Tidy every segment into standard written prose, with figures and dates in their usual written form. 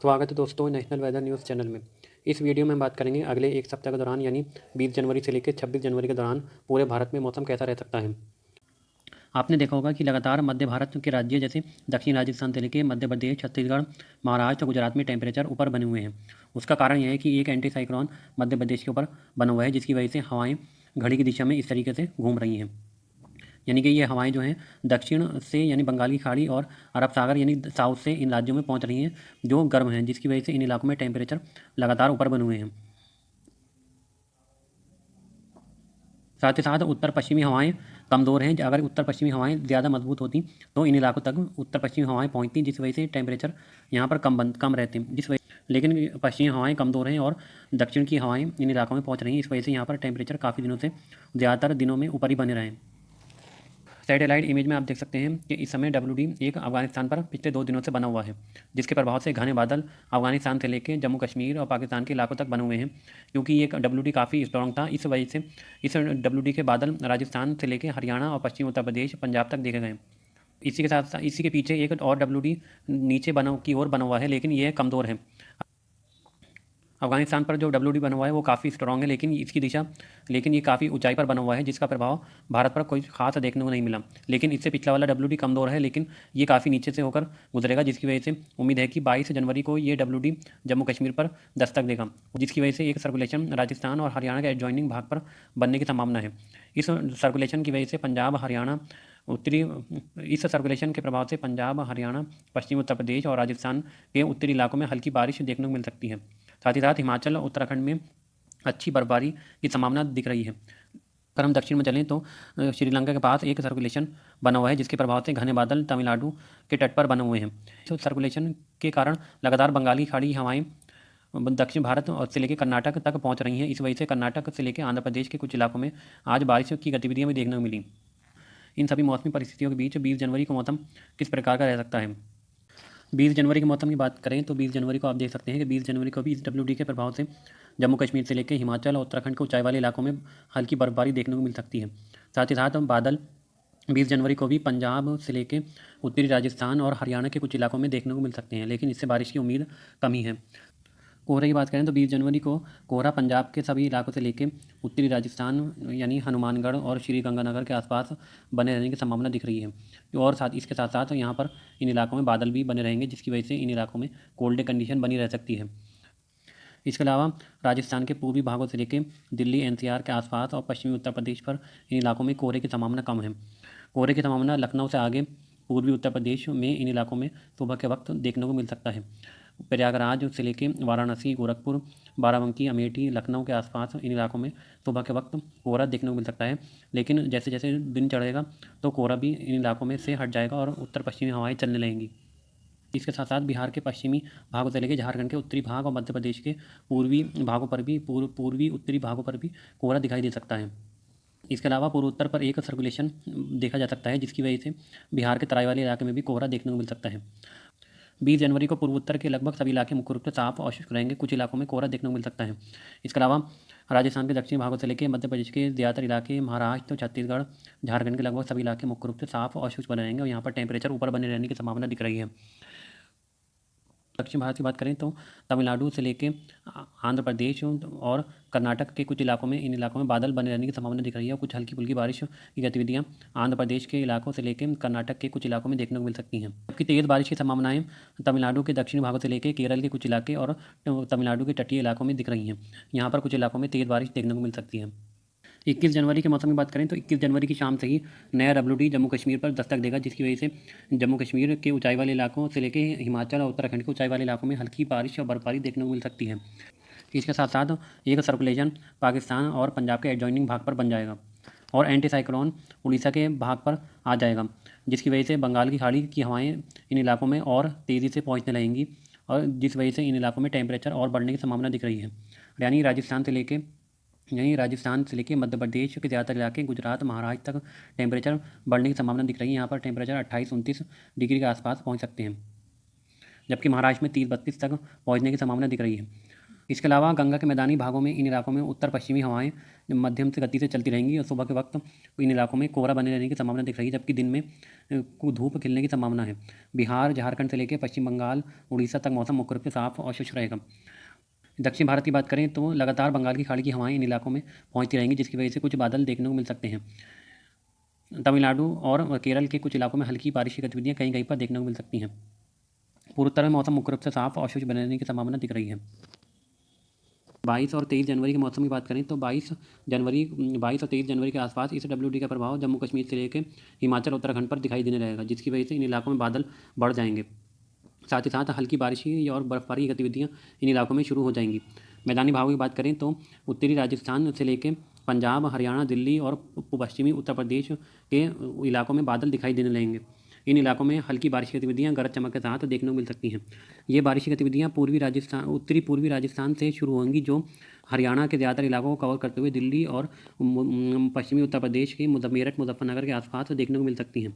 स्वागत है दोस्तों नेशनल वेदर न्यूज़ चैनल में। इस वीडियो में हम बात करेंगे अगले एक सप्ताह के दौरान यानी 20 जनवरी से लेकर 26 जनवरी के दौरान पूरे भारत में मौसम कैसा रह सकता है। आपने देखा होगा कि लगातार मध्य भारत के राज्य जैसे दक्षिण राजस्थान से लेकर मध्य प्रदेश, छत्तीसगढ़, महाराष्ट्र और गुजरात में टेम्परेचर ऊपर बने हुए हैं। उसका कारण यह है कि एक एंटी साइक्लोन मध्य प्रदेश के ऊपर बना हुआ है, जिसकी वजह से हवाएं घड़ी की दिशा में इस तरीके से घूम रही हैं। यानी कि ये हवाएं जो हैं दक्षिण से यानी बंगाल की खाड़ी और अरब सागर यानी साउथ से इन राज्यों में पहुंच रही हैं, जो गर्म हैं, जिसकी वजह से इन इलाकों में टेम्परेचर लगातार ऊपर बने हुए हैं। साथ ही साथ उत्तर पश्चिमी हवाएं कमज़ोर हैं। अगर उत्तर पश्चिमी हवाएं ज़्यादा मजबूत होती तो इन इलाकों तक उत्तर पश्चिमी हवाएं पहुंचती, जिस वजह से टेम्परेचर यहाँ पर कम रहते हैं। लेकिन पश्चिमी हवाएं कमज़ोर हैं और दक्षिण की हवाएं इन इलाकों में पहुंच रही हैं, इस वजह से यहाँ पर टेम्परेचर काफ़ी दिनों से ज़्यादातर दिनों में ऊपर ही बने रहे हैं। सैटेलाइट इमेज में आप देख सकते हैं कि इस समय WD एक अफगानिस्तान पर पिछले 2 दिनों से बना हुआ है, जिसके प्रभाव से घने बादल अफगानिस्तान से लेकर जम्मू कश्मीर और पाकिस्तान के इलाकों तक बने हुए हैं। क्योंकि ये WD काफ़ी स्ट्रॉन्ग था, इस वजह से इस WD के बादल राजस्थान से लेकर हरियाणा और पश्चिमी उत्तर प्रदेश, पंजाब तक देखे गए। इसी के साथ इसी के पीछे एक और WD नीचे की ओर बना हुआ है, लेकिन यह कमज़ोर है। अफगानिस्तान पर जो WD बना हुआ है वो काफ़ी स्ट्रॉन्ग है, लेकिन ये काफ़ी ऊंचाई पर बना हुआ है, जिसका प्रभाव भारत पर कोई खास देखने को नहीं मिला। लेकिन इससे पिछला वाला WD कमज़ोर है, लेकिन ये काफ़ी नीचे से होकर गुजरेगा, जिसकी वजह से उम्मीद है कि 22 जनवरी को ये WD जम्मू कश्मीर पर दस्तक देगा, जिसकी वजह से एक सर्कुलेशन राजस्थान और हरियाणा के एडजॉइनिंग भाग पर बनने की संभावना है। इस सर्कुलेशन की वजह से इस सर्कुलेशन के प्रभाव से पंजाब, हरियाणा, पश्चिमी उत्तर प्रदेश और राजस्थान के उत्तरी इलाकों में हल्की बारिश देखने को मिल सकती है। साथ ही साथ हिमाचल और उत्तराखंड में अच्छी बर्फबारी की संभावना दिख रही है। अगर हम दक्षिण में चलें तो श्रीलंका के पास एक सर्कुलेशन बना हुआ है, जिसके प्रभाव से घने बादल तमिलनाडु के तट पर बने हुए हैं। तो सर्कुलेशन के कारण लगातार बंगाल की खाड़ी हवाएं दक्षिण भारत और से लेकर कर्नाटक तक पहुंच रही हैं। इस वजह से कर्नाटक से लेकर आंध्र प्रदेश के कुछ इलाकों में आज बारिश की गतिविधियां भी देखने को मिली। इन सभी मौसमी परिस्थितियों के बीच 20 जनवरी को मौसम किस प्रकार का रह सकता है। 20 जनवरी के मौसम की बात करें तो 20 जनवरी को आप देख सकते हैं कि 20 जनवरी को भी इस WD के प्रभाव से जम्मू कश्मीर से लेकर हिमाचल और उत्तराखंड के ऊंचाई वाले इलाकों में हल्की बर्फबारी देखने को मिल सकती है। साथ ही साथ बादल 20 जनवरी को भी पंजाब से लेकर उत्तरी राजस्थान और हरियाणा के कुछ इलाकों में देखने को मिल सकते हैं, लेकिन इससे बारिश की उम्मीद कम ही है। कोहरे की बात करें तो 20 जनवरी को कोहरा पंजाब के सभी इलाकों से लेकर उत्तरी राजस्थान यानी हनुमानगढ़ और श्री गंगानगर के आसपास बने रहने की संभावना दिख रही है। और इसके साथ साथ यहाँ पर इन इलाकों में बादल भी बने रहेंगे, जिसकी वजह से इन इलाकों में कोल्ड कंडीशन बनी रह सकती है। इसके अलावा राजस्थान के पूर्वी भागों से लेकर दिल्ली NCR के आसपास और पश्चिमी उत्तर प्रदेश पर इन इलाकों में कोहरे की संभावना कम है। कोहरे की संभावना लखनऊ से आगे पूर्वी उत्तर प्रदेश में इन इलाकों में सुबह के वक्त देखने को मिल सकता है। प्रयागराज से लेकर वाराणसी, गोरखपुर, बाराबंकी, अमेठी, लखनऊ के आसपास इन इलाकों में सुबह के वक्त कोहरा देखने को मिल सकता है। लेकिन जैसे जैसे दिन चढ़ेगा तो कोहरा भी इन इलाकों में से हट जाएगा और उत्तर पश्चिमी हवाएं चलने लगेंगी। इसके साथ साथ बिहार के पश्चिमी भागों से लेकर झारखंड के उत्तरी भाग और मध्य प्रदेश के पूर्वी भागों पर भी पूर्वी उत्तरी भागों पर भी कोहरा दिखाई दे सकता है। इसके अलावा पूर्व उत्तर पर एक सर्कुलेशन देखा जा सकता है, जिसकी वजह से बिहार के तराई वाले इलाके में भी कोहरा देखने को मिल सकता है। 20 जनवरी को पूर्वोत्तर के लगभग सभी इलाके मुख्य रूप से साफ और शुष्क रहेंगे, कुछ इलाकों में कोहरा देखने को मिल सकता है। इसके अलावा राजस्थान के दक्षिणी भागों से लेकर मध्य प्रदेश के ज़्यादातर इलाके, महाराष्ट्र, छत्तीसगढ़, झारखंड के लगभग सभी इलाके मुख्य रूप से साफ और शुष्क बने रहेंगे और यहाँ पर टेम्परेचर ऊपर बने रहने की संभावना दिख रही है। दक्षिण भारत की बात करें तो तमिलनाडु से लेकर आंध्र प्रदेश और कर्नाटक के कुछ इलाकों में इन इलाकों में बादल बने रहने की संभावना दिख रही है और कुछ हल्की फुल्की बारिश की गतिविधियां आंध्र प्रदेश के इलाकों से लेकर कर्नाटक के कुछ इलाकों में देखने को मिल सकती हैं। जबकि तेज़ बारिश की संभावनाएं तमिलनाडु के दक्षिणी भागों से लेकर केरल के कुछ इलाके और तमिलनाडु के तटीय इलाकों में दिख रही हैं। यहाँ पर कुछ इलाकों में तेज़ बारिश देखने को मिल सकती है। 21 जनवरी के मौसम की बात करें तो 21 जनवरी की शाम से ही नया WD जम्मू कश्मीर पर दस्तक देगा, जिसकी वजह से जम्मू कश्मीर के ऊंचाई वाले इलाकों से लेकर हिमाचल और उत्तराखंड के ऊंचाई वाले इलाकों में हल्की बारिश और बर्फबारी देखने को मिल सकती है। इसके साथ साथ एक सर्कुलेशन पाकिस्तान और पंजाब के एडजॉइनिंग भाग पर बन जाएगा और एंटी साइक्लोन उड़ीसा के भाग पर आ जाएगा, जिसकी वजह से बंगाल की खाड़ी की हवाएँ इन इलाकों में और तेज़ी से पहुँचने लगेंगी और जिस वजह से इन इलाकों में टेम्परेचर और बढ़ने की संभावना दिख रही है। राजस्थान से लेकर मध्य प्रदेश के ज़्यादातर इलाके, गुजरात, महाराष्ट्र तक टेम्परेचर बढ़ने की संभावना दिख रही है। यहाँ पर टेम्परेचर 28-29 डिग्री के आसपास पहुँच सकते हैं, जबकि महाराष्ट्र में 30-32 तक पहुँचने की संभावना दिख रही है। इसके अलावा गंगा के मैदानी भागों में इन इलाकों में उत्तर पश्चिमी हवाएं मध्यम से गति से चलती रहेंगी और सुबह के वक्त इन इलाकों में कोहरा बने रहने की संभावना दिख रही है, जबकि दिन में धूप खिलने की संभावना है। बिहार, झारखंड से लेकर पश्चिम बंगाल, उड़ीसा तक मौसम मुख्य रूप से साफ और शुष्क रहेगा। दक्षिण भारत की बात करें तो लगातार बंगाल की खाड़ी की हवाएं इन इलाकों में पहुंचती रहेंगी, जिसकी वजह से कुछ बादल देखने को मिल सकते हैं। तमिलनाडु और केरल के कुछ इलाकों में हल्की बारिश की गतिविधियां कहीं कहीं पर देखने को मिल सकती हैं। पूर्वोत्तर में मौसम मुख्य रूप से साफ और शुष्क बने रहने की संभावना दिख रही है। 22 और 23 जनवरी के मौसम की बात करें तो 22 और 23 जनवरी के आसपास इस WD का प्रभाव जम्मू कश्मीर से लेकर हिमाचल उत्तराखंड पर दिखाई देने रहेगा, जिसकी वजह से इन इलाकों में बादल बढ़ जाएंगे। साथ ही साथ हल्की बारिश और बर्फबारी की गतिविधियाँ इन इलाकों में शुरू हो जाएंगी। मैदानी भागों की बात करें तो उत्तरी राजस्थान से लेकर पंजाब, हरियाणा, दिल्ली और पश्चिमी उत्तर प्रदेश के इलाकों में बादल दिखाई देने लगेंगे। इन इलाकों में हल्की बारिश की गतिविधियाँ गरज चमक के साथ देखने को मिल सकती हैं। ये बारिश की गतिविधियाँ उत्तरी पूर्वी राजस्थान से शुरू होंगी, जो हरियाणा के ज़्यादातर इलाकों को कवर करते हुए दिल्ली और पश्चिमी उत्तर प्रदेश के मेरठ, मुजफ्फरनगर के आसपास देखने को मिल सकती हैं।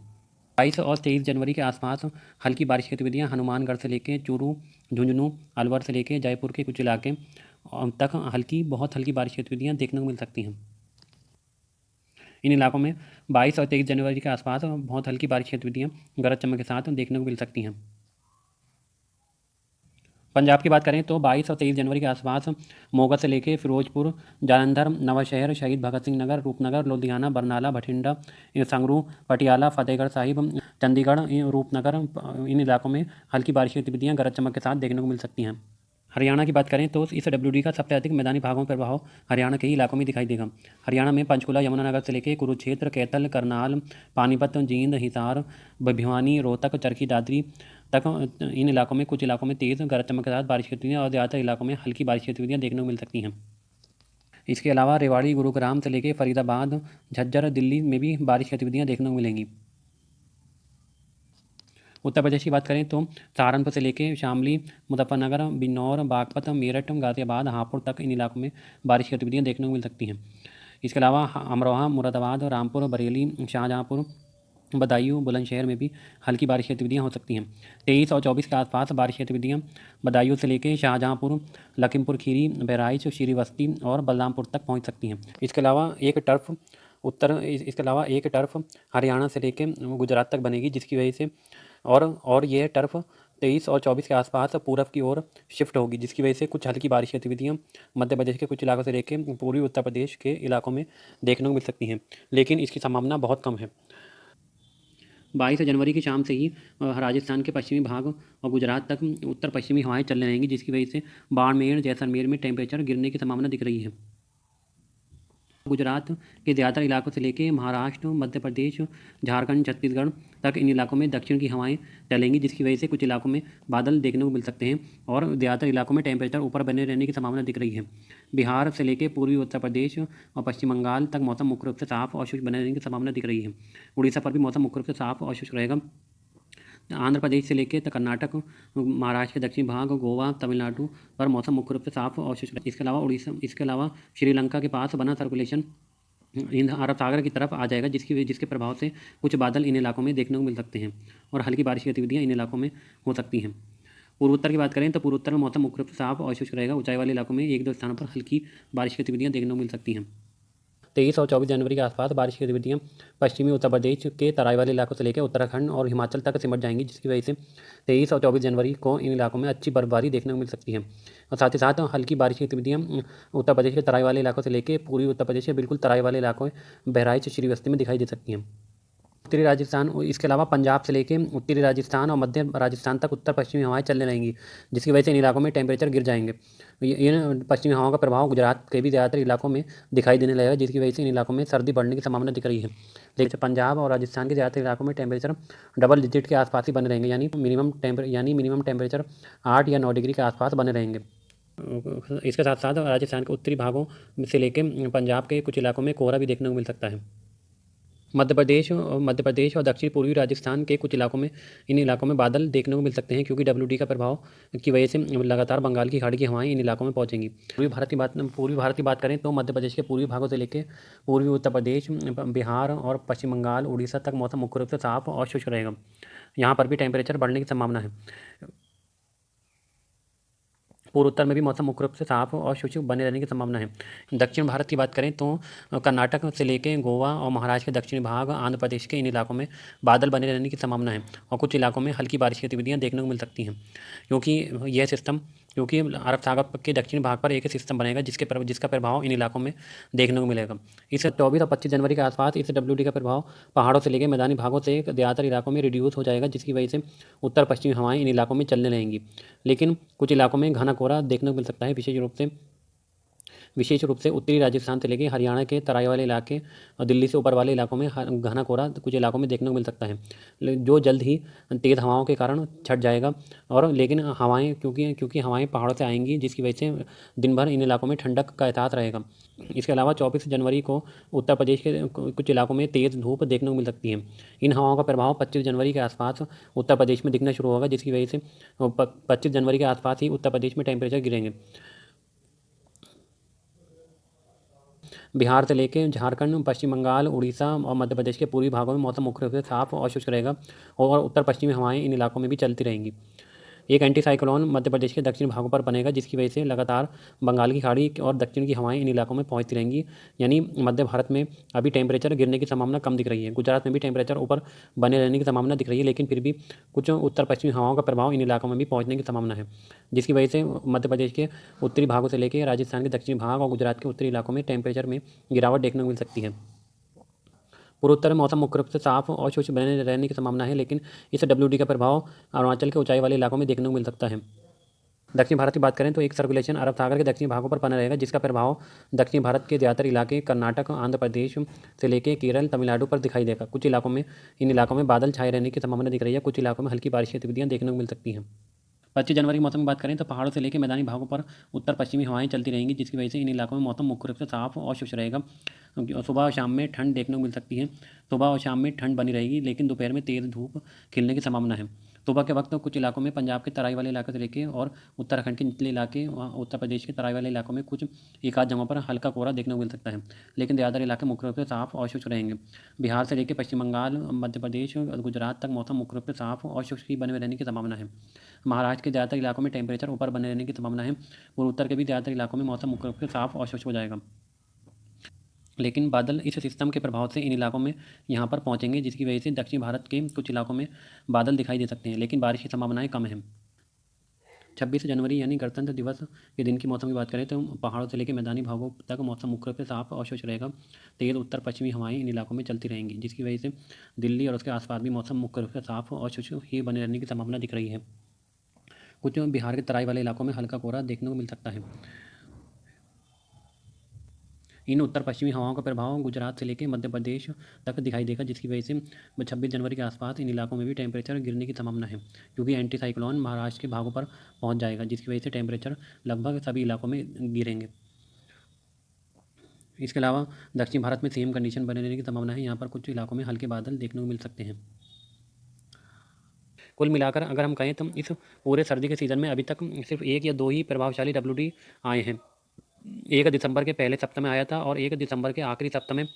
22 और 23 जनवरी के आसपास हल्की बारिश की गतिविधियाँ हनुमानगढ़ से लेकर चूरू, झुंझुनू, अलवर से लेकर जयपुर के कुछ इलाके तक बहुत हल्की बारिश की गतिविधियाँ देखने को मिल सकती हैं। इन इलाकों में 22 और 23 जनवरी के आसपास बहुत हल्की बारिश की गतिविधियाँ गरज चमक के साथ देखने को मिल सकती हैं। पंजाब की बात करें तो 22 और 23 जनवरी के आसपास मोगा से लेकर फिरोजपुर, जालंधर, नवांशहर, शहीद भगत सिंह नगर, रूपनगर, लुधियाना, बरनाला, भटिंडा, संगरूर, पटियाला, फतेहगढ़ साहिब, चंडीगढ़, रूपनगर, इन इलाकों में हल्की बारिश की गतिविधियाँ गरज चमक के साथ देखने को मिल सकती हैं। हरियाणा की बात करें तो इस WD का सबसे अधिक मैदानी भागों पर प्रभाव हरियाणा के ही इलाकों में दिखाई देगा। हरियाणा में पंचकुला, यमुनानगर से लेकर कुरुक्षेत्र, कैथल, करनाल, पानीपत, जींद, हिसार, भिवानी, रोहतक, चरखी दादरी तक इन इलाकों में कुछ इलाकों में तेज़ गरज चमक के साथ बारिश की गतिविधियाँ और ज़्यादातर इलाकों में हल्की बारिश की गतिविधियाँ देखने को मिल सकती हैं। इसके अलावा रेवाड़ी, गुरुग्राम से लेकर फरीदाबाद, झज्जर, दिल्ली में भी बारिश की गतिविधियाँ देखने को मिलेंगी। उत्तर प्रदेश की बात करें तो सहारनपुर से लेकर शामली, मुजफ्फरनगर, बिजनौर, बागपत, मेरठ, गाजियाबाद, हापुड़ तक इन इलाकों में बारिश की गतिविधियाँ देखने को मिल सकती हैं। इसके अलावा अमरोहा, मुरादाबाद, रामपुर, बरेली, शाहजहाँपुर, बदायूं, बुलंदशहर में भी हल्की बारिश की गतिविधियाँ हो सकती हैं। 23 और 24 के आसपास बारिश की गतिविधियाँ बदायूं से लेकर शाहजहाँपुर, लखीमपुर खीरी, बहराइच, श्रीवस्ती और बलरामपुर तक पहुँच सकती हैं। इसके अलावा एक टर्फ हरियाणा से लेकर गुजरात तक बनेगी, जिसकी वजह से और यह टर्फ 23 और 24 के आसपास पूरब की ओर शिफ्ट होगी, जिसकी वजह से कुछ हल्की बारिश की गतिविधियाँ मध्य प्रदेश के कुछ इलाकों से लेकर पूर्वी उत्तर प्रदेश के इलाकों में देखने को मिल सकती हैं, लेकिन इसकी संभावना बहुत कम है। 22 जनवरी की शाम से ही राजस्थान के पश्चिमी भाग और गुजरात तक उत्तर पश्चिमी हवाएं चलने रहेंगी, जिसकी वजह से बाड़मेर, जैसलमेर में टेम्परेचर गिरने की संभावना दिख रही है। गुजरात के ज़्यादातर इलाकों से लेकर महाराष्ट्र, मध्य प्रदेश, झारखंड, छत्तीसगढ़ तक इन इलाकों में दक्षिण की हवाएं चलेंगी, जिसकी वजह से कुछ इलाकों में बादल देखने को मिल सकते हैं और ज़्यादातर इलाकों में टेम्परेचर ऊपर बने रहने की संभावना दिख रही है। बिहार से लेकर पूर्वी उत्तर प्रदेश और पश्चिम बंगाल तक मौसम मुख्य रूप से साफ और शुष्क बने रहने की संभावना दिख रही है। उड़ीसा पर भी मौसम मुख्य रूप से साफ और शुष्क रहेगा। आंध्र प्रदेश से लेकर कर्नाटक, महाराष्ट्र के दक्षिणी भाग, गोवा, तमिलनाडु पर मौसम मुख्य रूप से साफ और शुष्क रहेगा। इसके अलावा श्रीलंका के पास बना सर्कुलेशन हिंद अरब सागर की तरफ आ जाएगा, जिसके प्रभाव से कुछ बादल इन इलाकों में देखने को मिल सकते हैं और हल्की बारिश की गतिविधियाँ इन इलाकों में हो सकती हैं। पूर्वोत्तर की बात करें तो पूर्वोत्तर में मौसम मुख्य रूप से साफ और शुष्क रहेगा। ऊंचाई वाले इलाकों में एक दो स्थानों पर हल्की बारिश की गतिविधियाँ देखने को मिल सकती हैं। 23 और 24 जनवरी के आसपास बारिश की गतिविधियाँ पश्चिमी उत्तर प्रदेश के तराई वाले इलाकों से लेकर उत्तराखंड और हिमाचल तक सिमट जाएंगी, जिसकी वजह से 23 और 24 जनवरी को इन इलाकों में अच्छी बर्फबारी देखने को मिल सकती है और साथ ही साथ हल्की बारिश की गतिविधियाँ उत्तर प्रदेश के तराई वाले इलाकों से लेकर पूर्वी उत्तर प्रदेश के बिल्कुल तराई वाले इलाकों में बहराइच, श्रीवस्ती में दिखाई दे सकती हैं। उत्तरी राजस्थान, इसके अलावा पंजाब से लेकर उत्तरी राजस्थान और मध्य राजस्थान तक उत्तर पश्चिमी हवाएं चलने रहेंगी, जिसकी वजह से इन इलाकों में टेम्परेचर गिर जाएंगे। इन पश्चिमी हवाओं का प्रभाव गुजरात के भी ज़्यादातर इलाकों में दिखाई देने लगेगा, जिसकी वजह से इन इलाकों में सर्दी बढ़ने की संभावना दिख रही है। लेकिन पंजाब और राजस्थान के ज़्यादातर इलाकों में टेम्परेचर डबल डिजिट के आसपास ही बने रहेंगे, यानी मिनिमम टेम्परेचर 8 या 9 डिग्री के आसपास बने रहेंगे। इसके साथ साथ राजस्थान के उत्तरी भागों से लेकर पंजाब के कुछ इलाकों में कोहरा भी देखने को मिल सकता है। मध्य प्रदेश और दक्षिण पूर्वी राजस्थान के कुछ इलाकों में इन इलाकों में बादल देखने को मिल सकते हैं, क्योंकि WD का प्रभाव की वजह से लगातार बंगाल की खाड़ी की हवाएं इन इलाकों में पहुंचेंगी। पूर्वी भारत की बात करें तो मध्य प्रदेश के पूर्वी भागों से लेकर पूर्वी उत्तर प्रदेश, बिहार और पश्चिम बंगाल, उड़ीसा तक मौसम मुख्य रूप से साफ और शुष्क रहेगा। यहाँ पर भी टेम्परेचर बढ़ने की संभावना है। पूर्वोत्तर में भी मौसम मुख्य रूप से साफ और शुष्क बने रहने की संभावना है। दक्षिण भारत की बात करें तो कर्नाटक से लेकर गोवा और महाराष्ट्र के दक्षिणी भाग, आंध्र प्रदेश के इन इलाकों में बादल बने रहने की संभावना है और कुछ इलाकों में हल्की बारिश की गतिविधियाँ देखने को मिल सकती हैं। क्योंकि अरब सागर के दक्षिणी भाग पर एक सिस्टम बनेगा जिसका प्रभाव इन इलाकों में देखने को मिलेगा। इस 24 और 25 जनवरी के आसपास इस WD का प्रभाव पहाड़ों से लेकर मैदानी भागों से ज़्यादातर इलाकों में रिड्यूस हो जाएगा, जिसकी वजह से उत्तर पश्चिमी हवाएं इन इलाकों में चलने लगेंगी। लेकिन कुछ इलाकों में घना कोहरा देखने को मिल सकता है, विशेष रूप से उत्तरी राजस्थान से लेकर हरियाणा के तराई वाले इलाके और दिल्ली से ऊपर वाले इलाकों में घना कोहरा कुछ इलाकों में देखने को मिल सकता है, जो जल्द ही तेज़ हवाओं के कारण छट जाएगा। और लेकिन हवाएं क्योंकि हवाएं पहाड़ों से आएंगी, जिसकी वजह से दिन भर इन इलाकों में ठंडक का एहसास रहेगा। इसके अलावा 24 जनवरी को उत्तर प्रदेश के कुछ इलाकों में तेज़ धूप देखने को मिल सकती है। इन हवाओं का प्रभाव 25 जनवरी के आसपास उत्तर प्रदेश में दिखना शुरू होगा, जिसकी वजह से 25 जनवरी के आसपास ही उत्तर प्रदेश में टेम्परेचर गिरेंगे। बिहार से लेकर झारखंड, पश्चिम बंगाल, उड़ीसा और मध्य प्रदेश के पूर्वी भागों में मौसम मुख्य रूप से साफ और शुष्क रहेगा और उत्तर पश्चिमी हवाएं इन इलाकों में भी चलती रहेंगी। एक एंटी साइक्लोन मध्य प्रदेश के दक्षिण भागों पर बनेगा, जिसकी वजह से लगातार बंगाल की खाड़ी और दक्षिण की हवाएं इन इलाकों में पहुंचती रहेंगी। यानी मध्य भारत में अभी टेम्परेचर गिरने की संभावना कम दिख रही है। गुजरात में भी टेम्परेचर ऊपर बने रहने की संभावना दिख रही है, लेकिन फिर भी कुछ उत्तर पश्चिमी हवाओं का प्रभाव इन इलाकों में भी पहुँचने की संभावना है, जिसकी वजह से मध्य प्रदेश के उत्तरी भागों से लेकर राजस्थान के दक्षिणी भाग और गुजरात के उत्तरी इलाकों में टेम्परेचर में गिरावट देखने को मिल सकती है। पूर्वोत्तर में मौसम मुख्य रूप से साफ और शुष्क बने रहने की संभावना है, लेकिन इस WD का प्रभाव अरुणाचल के ऊंचाई वाले इलाकों में देखने को मिल सकता है। दक्षिण भारत की बात करें तो एक सर्कुलेशन अरब सागर के दक्षिणी भागों पर बना रहेगा, जिसका प्रभाव दक्षिण भारत के ज़्यादातर इलाके कर्नाटक, आंध्र प्रदेश से लेकर केरल, तमिलनाडु पर दिखाई देगा। कुछ इलाकों में इन इलाकों में बादल छाए रहने की संभावना दिख रही है। कुछ इलाकों में हल्की बारिश की गतिविधियाँ देखने को मिल सकती हैं। 25 जनवरी की मौसम की बात करें तो पहाड़ों से लेकर मैदानी भागों पर उत्तर पश्चिमी हवाएं चलती रहेंगी, जिसकी वजह से इन इलाकों में मौसम मुख्य रूप से साफ और शुष्क रहेगा। सुबह और शाम में ठंड देखने को मिल सकती है। सुबह और शाम में ठंड बनी रहेगी, लेकिन दोपहर में तेज़ धूप खिलने की संभावना है। सुबह के वक्त कुछ इलाकों में पंजाब के तराई वाले इलाके से लेकर और उत्तराखंड के निचले इलाके, उत्तर प्रदेश के तराई वाले इलाकों में कुछ एक आध जगहों पर हल्का कोहरा देखने को मिल सकता है, लेकिन ज़्यादातर इलाके मुख्य रूप से साफ और शुष्क रहेंगे। बिहार से लेकर पश्चिम बंगाल, मध्य प्रदेश और गुजरात तक मौसम मुख्य रूप से साफ और शुष्क ही बने रहने की संभावना है। महाराष्ट्र के ज़्यादातर इलाकों में टेम्परेचर ऊपर बने रहने की संभावना है और उत्तर के भी ज़्यादातर इलाकों में मौसम मुख्य रूप से साफ और शुष्क हो जाएगा। लेकिन बादल इस सिस्टम के प्रभाव से इन इलाकों में यहाँ पर पहुँचेंगे, जिसकी वजह से दक्षिण भारत के कुछ इलाकों में बादल दिखाई दे सकते हैं, लेकिन बारिश की संभावनाएं कम है। 26 जनवरी यानी गणतंत्र दिवस के दिन की मौसम की बात करें तो पहाड़ों से लेकर मैदानी भागों तक मौसम मुख्य रूप से साफ और शुष्क रहेगा। तेज़ उत्तर पश्चिमी हवाएं इन इलाकों में चलती रहेंगी, जिसकी वजह से दिल्ली और उसके आसपास भी मौसम मुख्य रूप से साफ और शुष्क ही बने रहने की संभावना दिख रही है। कुछ बिहार के तराई वाले इलाकों में हल्का कोहरा देखने को मिल सकता है। इन उत्तर पश्चिमी हवाओं का प्रभाव गुजरात से लेकर मध्य प्रदेश तक दिखाई देगा, जिसकी वजह से 26 जनवरी के आसपास इन इलाकों में भी टेम्परेचर गिरने की संभावना है, क्योंकि एंटी साइक्लोन महाराष्ट्र के भागों पर पहुंच जाएगा, जिसकी वजह से टेम्परेचर लगभग सभी इलाकों में गिरेंगे। इसके अलावा दक्षिण भारत में सेम कंडीशन बने रहने की संभावना है। यहाँ पर कुछ इलाकों में हल्के बादल देखने को मिल सकते हैं। कुल मिलाकर अगर हम कहें तो इस पूरे सर्दी के सीज़न में अभी तक सिर्फ एक या दो ही प्रभावशाली WD आए हैं। 1 दिसंबर के पहले सप्ताह में आया था और 1 दिसंबर के आखिरी सप्ताह में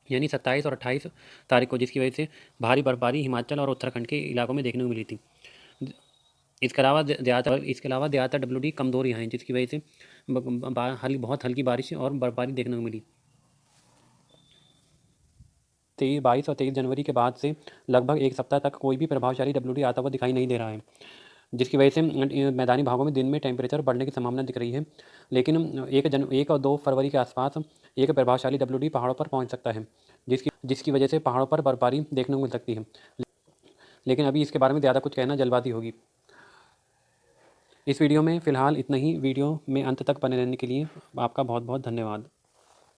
यानी 27 और 28 तारीख को, जिसकी वजह से भारी बर्फबारी हिमाचल और उत्तराखंड के इलाकों में देखने को मिली थी। इसके अलावा ज़्यादातर WD कमज़ोर यहाँ हैं, जिसकी वजह से बहुत हल्की बारिश और बर्फबारी देखने को मिली। 22 और 23 जनवरी के बाद से लगभग एक सप्ताह तक कोई भी प्रभावशाली WD आता हुआ दिखाई नहीं दे रहा है, जिसकी वजह से मैदानी भागों में दिन में टेम्परेचर बढ़ने की संभावना दिख रही है। लेकिन 1 और 2 फरवरी के आसपास एक प्रभावशाली WD पहाड़ों पर पहुंच सकता है, जिसकी वजह से पहाड़ों पर बर्फबारी देखने को मिल सकती है। लेकिन अभी इसके बारे में ज़्यादा कुछ कहना जल्दबाजी होगी। इस वीडियो में फ़िलहाल इतना ही। वीडियो में अंत तक बने रहने के लिए आपका बहुत बहुत धन्यवाद।